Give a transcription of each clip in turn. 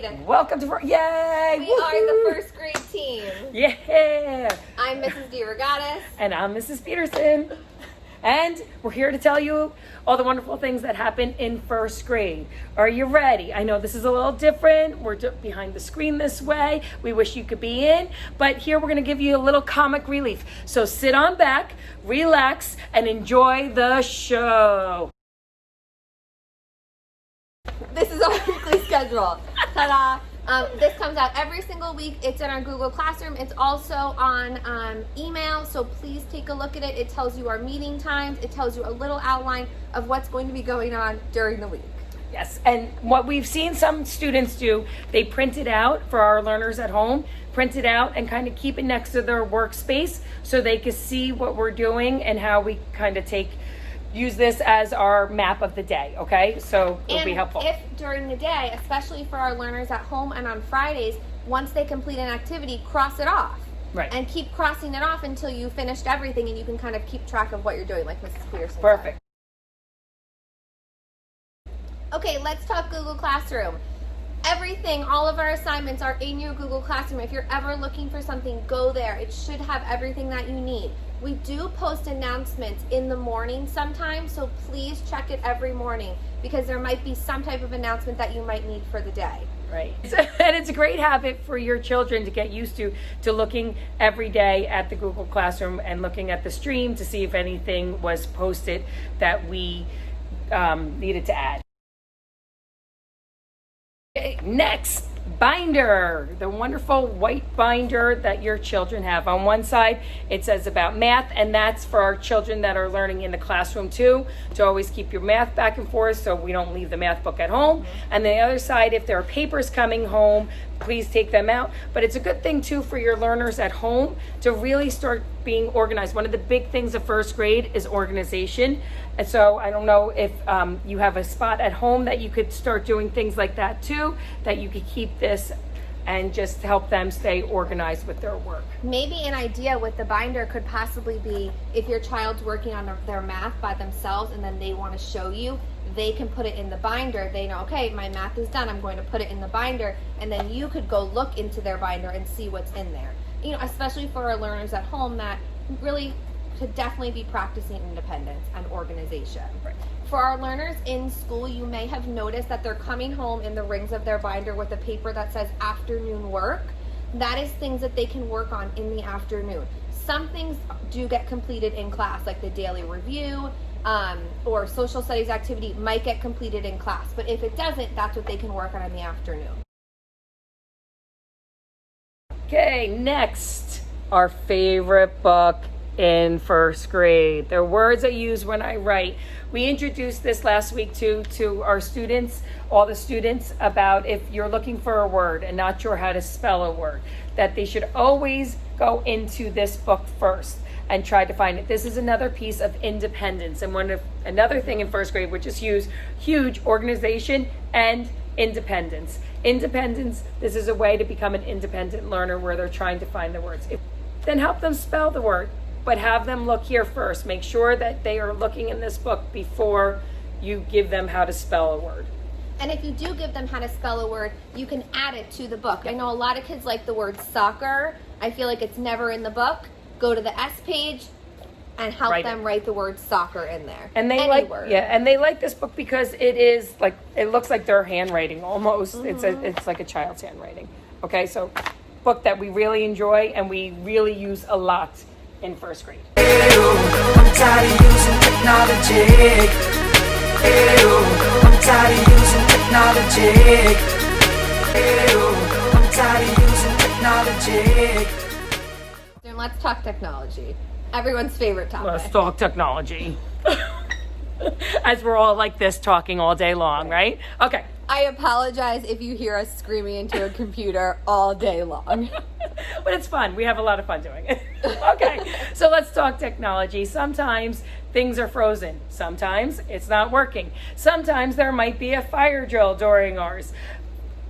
grade. Welcome to Yay! We are the first grade team. Yeah! I'm Mrs. DeRogatis. And I'm Mrs. Peterson. And we're here to tell you all the wonderful things that happen in first grade. Are you ready? I know this is a little different. We're behind the screen this way. We wish you could be in. But here we're going to give you a little comic relief. So sit on back, relax, and enjoy the show. This is our weekly schedule. Ta-da! This comes out every single week. It's in our Google Classroom. It's also on email, so please take a look at it. It tells you our meeting times. It tells you a little outline of what's going to be going on during the week. Yes, and what we've seen some students do, they print it out for our learners at home, print it out and kind of keep it next to their workspace so they can see what we're doing and how we kind of use this as our map of the day, okay? So it'll be helpful. If during the day, especially for our learners at home and on Fridays, once they complete an activity, cross it off. Right. And keep crossing it off until you finished everything and you can kind of keep track of what you're doing, like Mrs. Peterson Perfect. said. Okay, let's talk Google Classroom. Everything, all of our assignments are in your Google Classroom. If you're ever looking for something, go there. It should have everything that you need. We do post announcements in the morning sometimes, so please check it every morning because there might be some type of announcement that you might need for the day. Right. And it's a great habit for your children to get used to looking every day at the Google Classroom and looking at the stream to see if anything was posted that we needed to add. Okay, next, binder, the wonderful white binder that your children have. On one side, it says about math, and that's for our children that are learning in the classroom too, to always keep your math back and forth so we don't leave the math book at home. And the other side, if there are papers coming home, please take them out. But it's a good thing too for your learners at home to really start being organized. One of the big things of first grade is organization. And so I don't know if you have a spot at home that you could start doing things like that too, that you could keep this and just help them stay organized with their work. Maybe an idea with the binder could possibly be if your child's working on their math by themselves and then they want to show you, they can put it in the binder. They know, okay, my math is done, I'm going to put it in the binder, and then you could go look into their binder and see what's in there. You know, especially for our learners at home that really should definitely be practicing independence and organization. Right. For our learners in school, you may have noticed that they're coming home in the rings of their binder with a paper that says afternoon work. That is things that they can work on in the afternoon. Some things do get completed in class, like the daily review or social studies activity might get completed in class. But if it doesn't, that's what they can work on in the afternoon. Okay, next, our favorite book in first grade. The words I use when I write. We introduced this last week to our students, all the students, about if you're looking for a word and not sure how to spell a word, that they should always go into this book first and try to find it. This is another piece of independence, and another thing in first grade, which is huge organization and independence. Independence, this is a way to become an independent learner where they're trying to find the words. Then help them spell the word, but have them look here first. Make sure that they are looking in this book before you give them how to spell a word. And if you do give them how to spell a word, you can add it to the book. I know a lot of kids like the word soccer. I feel like it's never in the book. Go to the S page and help them write the word soccer in there. And they and they like this book because it looks like their handwriting almost. Mm-hmm. It's like a child's handwriting. Okay, so book that we really enjoy and we really use a lot in first grade. I'm tired of using technology. I'm tired of using technology. I'm tired of using technology. And let's talk technology. Everyone's favorite topic. Let's talk technology. As we're all like this talking all day long, right? Okay. I apologize if you hear us screaming into a computer all day long. But it's fun. We have a lot of fun doing it. Okay, so let's talk technology. Sometimes things are frozen. Sometimes it's not working. Sometimes there might be a fire drill during ours.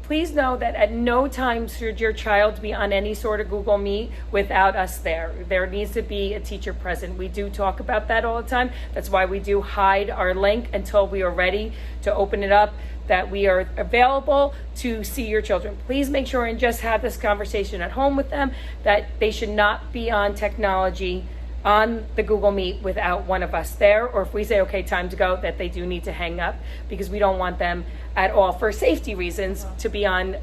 please know that at no time should your child be on any sort of Google Meet without us there. There needs to be a teacher present. We do talk about that all the time. That's why we do hide our link until we are ready to open it up, that we are available to see your children. Please make sure and just have this conversation at home with them, that they should not be on technology on the Google Meet without one of us there, or if we say, okay, time to go, that they do need to hang up, because we don't want them at all, for safety reasons, to be on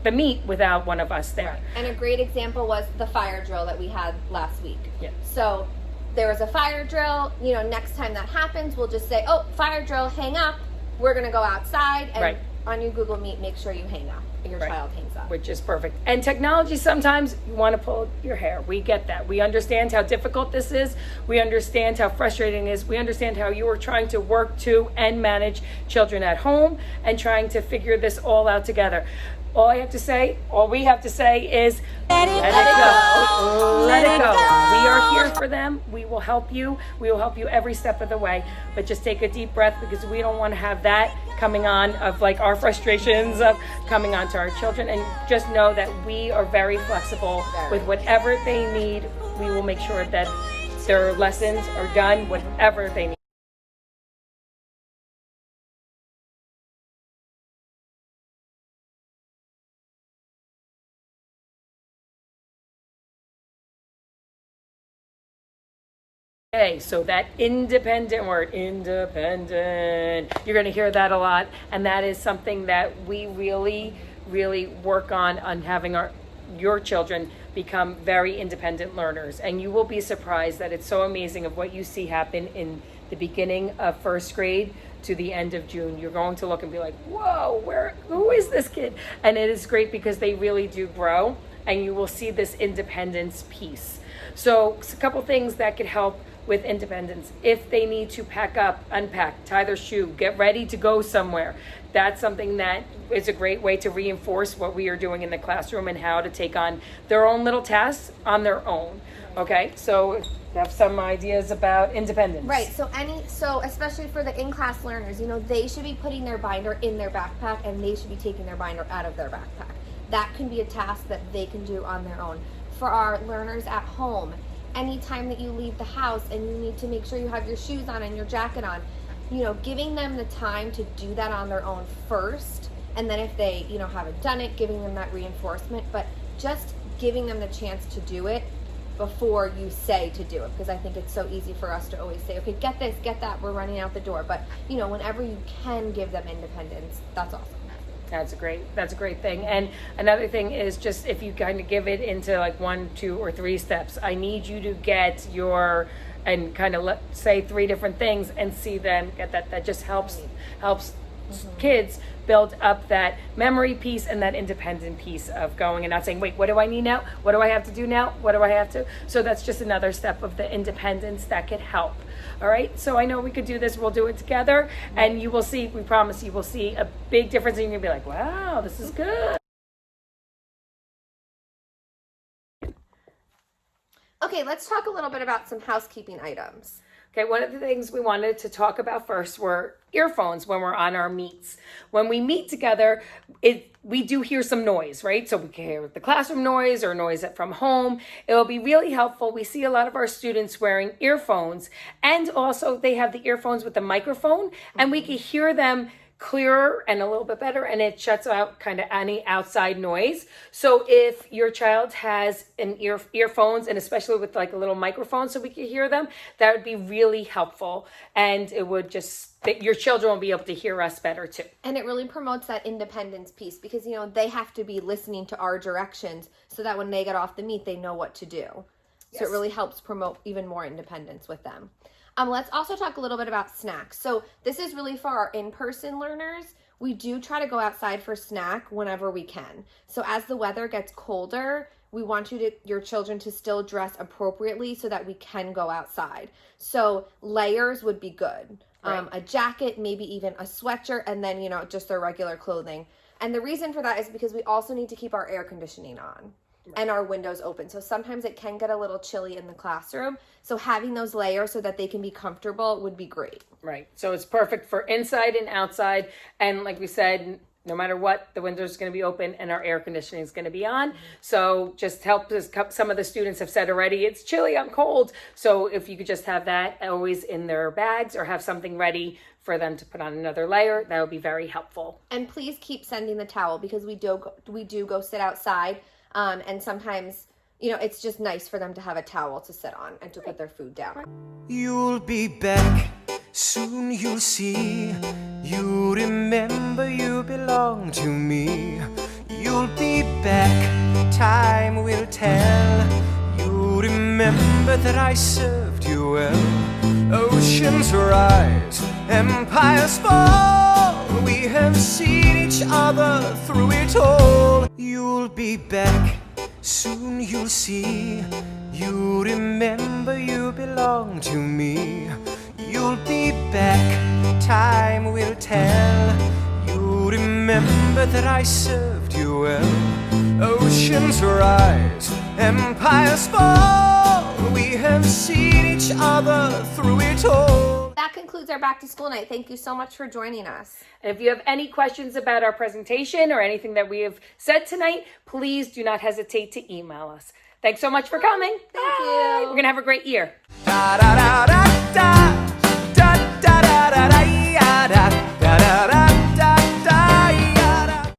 the meet without one of us there. And a great example was the fire drill that we had last week. Yeah. So there was a fire drill. You know, next time that happens, we'll just say, oh, fire drill, hang up. We're going to go outside. And Right. on your Google Meet, make sure you hang up. Your Right. child hangs up. Which is perfect. And technology, sometimes you want to pull your hair. We get that. We understand how difficult this is. We understand how frustrating it is. We understand how you are trying to work to and manage children at home and trying to figure this all out together. All we have to say is, let it go. Let it go. We are here for them. We will help you. We will help you every step of the way. But just take a deep breath, because we don't want to have that coming on, of like our frustrations of coming on to our children. And just know that we are very flexible with whatever they need. We will make sure that their lessons are done, whatever they need. Okay, so that independent word, independent, you're going to hear that a lot, and that is something that we really, really work on having your children become very independent learners. And you will be surprised that it's so amazing of what you see happen in the beginning of first grade to the end of June. You're going to look and be like, whoa, who is this kid? And it is great because they really do grow, and you will see this independence piece. So a couple things that could help with independence. If they need to pack up, unpack, tie their shoe, get ready to go somewhere, that's something that is a great way to reinforce what we are doing in the classroom and how to take on their own little tasks on their own. Okay, so have some ideas about independence. Right. So especially for the in-class learners, you know, they should be putting their binder in their backpack, and they should be taking their binder out of their backpack. That can be a task that they can do on their own. For our learners at home, anytime that you leave the house and you need to make sure you have your shoes on and your jacket on, you know, giving them the time to do that on their own first, and then if they, you know, haven't done it, giving them that reinforcement, but just giving them the chance to do it before you say to do it, because I think it's so easy for us to always say, okay, get this, get that, we're running out the door. But, you know, whenever you can give them independence, that's awesome. That's a great thing. And another thing is just if you kind of give it into like 1, 2, or 3 steps. I need you to get and kind of say 3 different things and see them get that. That just helps kids build up that memory piece and that independent piece of going and not saying, wait, what do I need now? What do I have to do now? What do I have to? So that's just another step of the independence that could help. All right, so I know we could do this. We'll do it together, and you will see, we promise you will see a big difference, and you're going to be like, wow, this is good. Okay, let's talk a little bit about some housekeeping items. Okay, one of the things we wanted to talk about first were earphones when we're on our meets. When we meet together, we do hear some noise, right? So we can hear the classroom noise or noise from home. It will be really helpful. We see a lot of our students wearing earphones, and also they have the earphones with the microphone, and we can hear them clearer and a little bit better, and it shuts out kind of any outside noise. So if your child has an earphones, and especially with like a little microphone so we can hear them, that would be really helpful, and it would your children will be able to hear us better too. And it really promotes that independence piece, because, you know, they have to be listening to our directions so that when they get off the meet, they know what to do. So it really helps promote even more independence with them. Let's also talk a little bit about snacks. So this is really for our in-person learners. We do try to go outside for snack whenever we can. So as the weather gets colder, we want your children to still dress appropriately so that we can go outside. So layers would be good. Right. A jacket, maybe even a sweatshirt, and then, you know, just their regular clothing. And the reason for that is because we also need to keep our air conditioning on. Right. And our windows open. So sometimes it can get a little chilly in the classroom. So having those layers so that they can be comfortable would be great. Right. So it's perfect for inside and outside. And like we said, No matter what, the windows are going to be open and our air conditioning is going to be on. So just help us. Some of the students have said already, it's chilly, I'm cold. So if you could just have that always in their bags or have something ready for them to put on another layer, that would be very helpful. And please keep sending the towel because we do go sit outside, and sometimes, you know, it's just nice for them to have a towel to sit on and to put their food down. You'll be back, soon you'll see. You remember you belong to me. You'll be back, time will tell. You remember that I served you well. Oceans rise, empires fall. We have seen each other through it all. You'll be back, soon you'll see. You remember you belong to me. You'll be back, time will tell. You remember that I served you well. Oceans rise, empires fall. We have seen each other through it all. That concludes our back to school night. Thank you so much for joining us. And if you have any questions about our presentation or anything that we have said tonight, please do not hesitate to email us. Thanks so much for coming. Thank you. We're going to have a great year. Da da da da da.